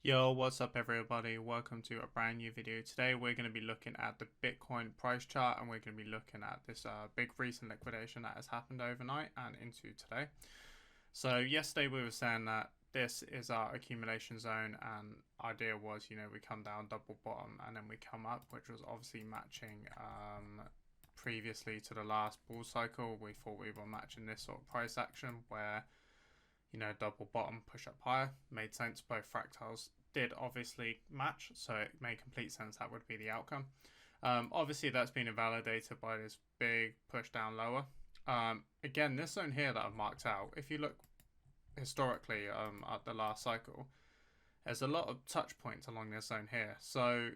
Yo, what's up everybody? Welcome to a brand new video. Today we're going to be looking at the Bitcoin price chart, and we're going to be looking at this big recent liquidation that has happened overnight and into today. So yesterday we were saying that this is our accumulation zone, and idea was, we come down double bottom and then we come up, which was obviously matching previously to the last bull cycle. We thought we were matching this sort of price action where double bottom, push up higher. Made sense. Both fractals did obviously match, so it made complete sense that would be the outcome. Obviously, that's been invalidated by this big push down lower. Again, this zone here that I've marked out, if you look historically at the last cycle, there's a lot of touch points along this zone here. So,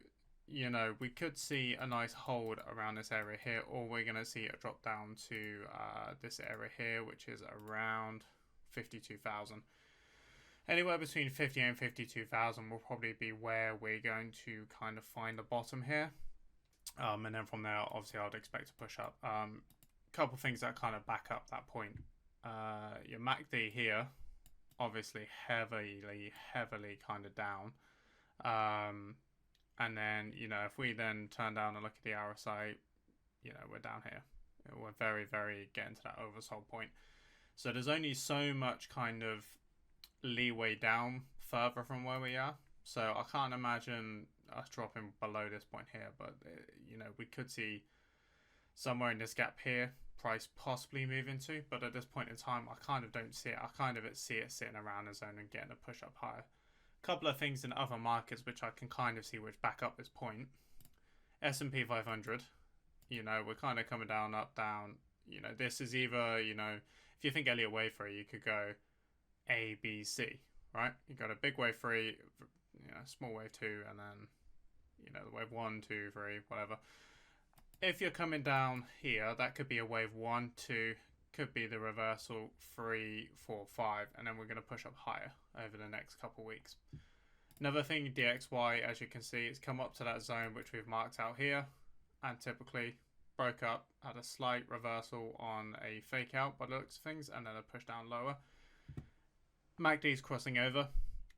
we could see a nice hold around this area here, or we're going to see a drop down to this area here, which is around 52,000. Anywhere between 50 and 52,000 will probably be where we're going to kind of find the bottom here. And then from there, obviously, I'd expect to push up. Couple things that kind of back up that point. Your MACD here, obviously heavily kind of down. And then, if we then turn down and look at the RSI, we're down here. We're very getting to that oversold point. So there's only so much kind of leeway down further from where we are. So I can't imagine us dropping below this point here. But, we could see somewhere in this gap here, price possibly move into. But at this point in time, I kind of don't see it. I kind of see it sitting around the zone and getting a push up higher. A couple of things in other markets which I can kind of see which back up this point. S&P 500, we're kind of coming down, up, down. This is either, if you think Elliott wave 3, you could go A, B, C, right? You got a big wave 3, small wave 2, and then, the wave 1, 2, 3, whatever. If you're coming down here, that could be a wave 1, 2, could be the reversal 3, 4, 5, and then we're going to push up higher over the next couple weeks. Another thing, DXY, as you can see, it's come up to that zone which we've marked out here, and typically broke up, had a slight reversal on a fake out by the looks of things, and then a push down lower. MACD is crossing over,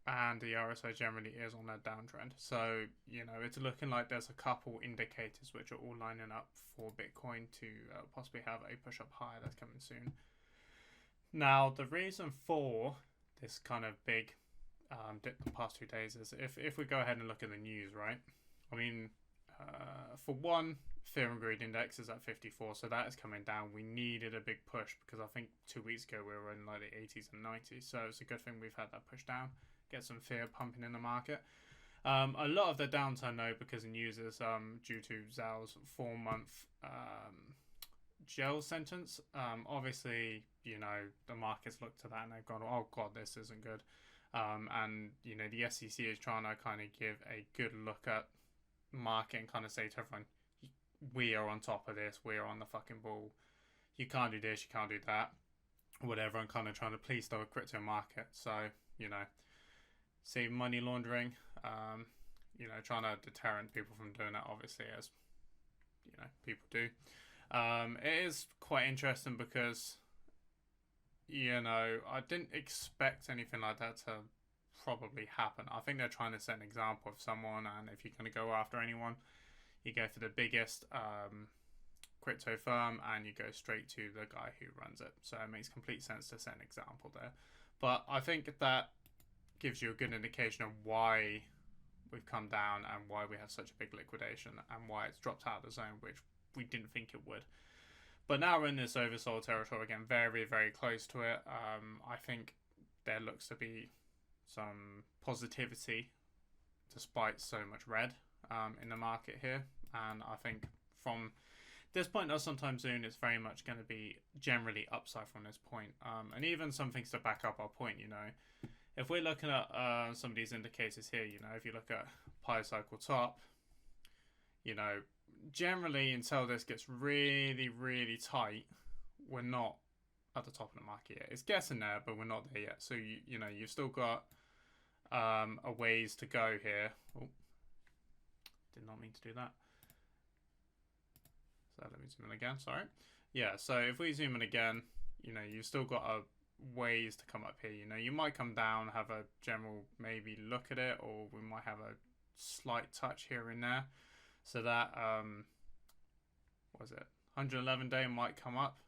and the RSI generally is on that downtrend. So, it's looking like there's a couple indicators which are all lining up for Bitcoin to possibly have a push up higher that's coming soon. Now, the reason for this kind of big dip the past 2 days is if we go ahead and look at the news, right? I mean, for one, fear and greed index is at 54, so that is coming down. We needed a big push because I think 2 weeks ago we were in like the 80s and 90s, so it's a good thing we've had that push down, get some fear pumping in the market. A lot of the downturn though, because the news is due to Zhao's 4-month jail sentence. Obviously, the markets look to that and they've gone, oh god, this isn't good. And the SEC is trying to kind of give a good look at market and kind of say to everyone, we are on top of this, we are on the fucking ball, you can't do this, you can't do that, whatever, and kind of trying to please the crypto market. So see money laundering, trying to deter people from doing that, obviously, as people do. It is quite interesting because I didn't expect anything like that to probably happen. I think they're trying to set an example of someone, and if you're going to go after anyone, you go for the biggest crypto firm and you go straight to the guy who runs it. So it makes complete sense to set an example there. But I think that gives you a good indication of why we've come down and why we have such a big liquidation and why it's dropped out of the zone, which we didn't think it would. But now we're in this oversold territory again, very close to it. I think there looks to be some positivity despite so much red in the market here, and I think from this point or sometime soon it's very much going to be generally upside from this point, and even some things to back up our point. If we're looking at some of these indicators here, if you look at pi cycle top, generally until this gets really tight, we're not at the top of the market yet. It's getting there, but we're not there yet. So you've still got a ways to go here. Oh, did not mean to do that. So let me zoom in again, sorry. Yeah, so if we zoom in again, you've still got a ways to come up here. You know, you might come down, have a general maybe look at it, or we might have a slight touch here and there. So that what was it, 111 day might come up.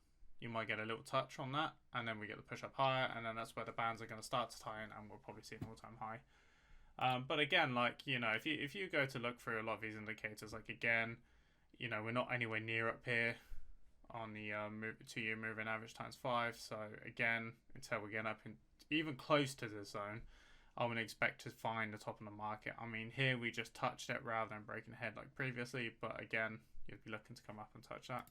You might get a little touch on that, and then we get the push up higher, and then that's where the bands are going to start to tie in, and we'll probably see an all-time high. But again, like, you know, if you go to look through a lot of these indicators, like, again, you know, we're not anywhere near up here on the 2-year moving average times 5. So again, until we get up in even close to this zone, I would expect to find the top of the market. I mean, here we just touched it rather than breaking ahead like previously, but again, you'd be looking to come up and touch that.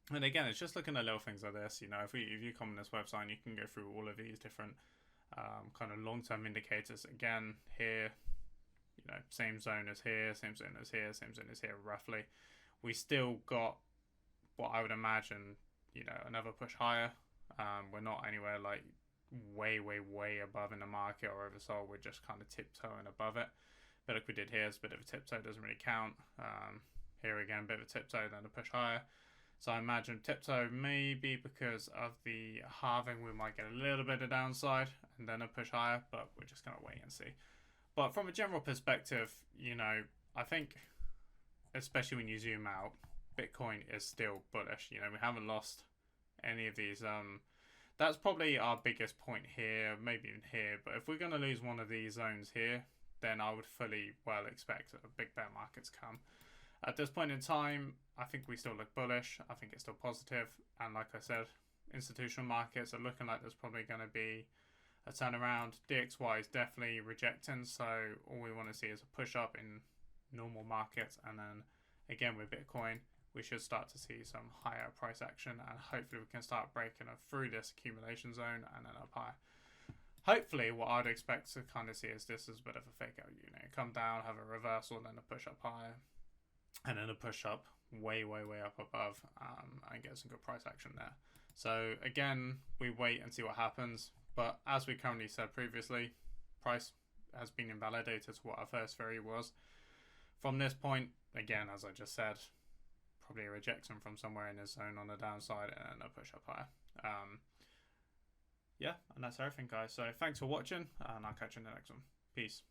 And again, it's just looking at little things like this. You know, if you come on this website, you can go through all of these different kind of long-term indicators. Again, here, you know, same zone as here, same zone as here, same zone as here, roughly. We still got what I would imagine, you know, another push higher. We're not anywhere like way above in the market or oversold. We're just kind of tiptoeing above it. But like we did here, it's a bit of a tiptoe, doesn't really count. Here again, a bit of a tiptoe, then a push higher. So I imagine tiptoe maybe because of the halving, we might get a little bit of downside and then a push higher, but we're just going to wait and see. But from a general perspective, you know, I think, especially when you zoom out, Bitcoin is still bullish. You know, we haven't lost any of these. That's probably our biggest point here, maybe even here. But if we're going to lose one of these zones here, then I would fully well expect a big bear market to come. At this point in time, I think we still look bullish. I think it's still positive. And like I said, institutional markets are looking like there's probably going to be a turnaround. DXY is definitely rejecting. So all we want to see is a push up in normal markets. And then again, with Bitcoin, we should start to see some higher price action. And hopefully we can start breaking through this accumulation zone and then up higher. Hopefully, what I'd expect to kind of see is this is a bit of a fake out unit. Come down, have a reversal, then a push up higher. And then a push up way up above and get some good price action there. So again, we wait and see what happens. But as we currently said previously, price has been invalidated to what our first theory was. From this point, again, as I just said, probably a rejection from somewhere in this zone on the downside and a push up higher. Yeah, and that's everything, guys. So thanks for watching, and I'll catch you in the next one. Peace.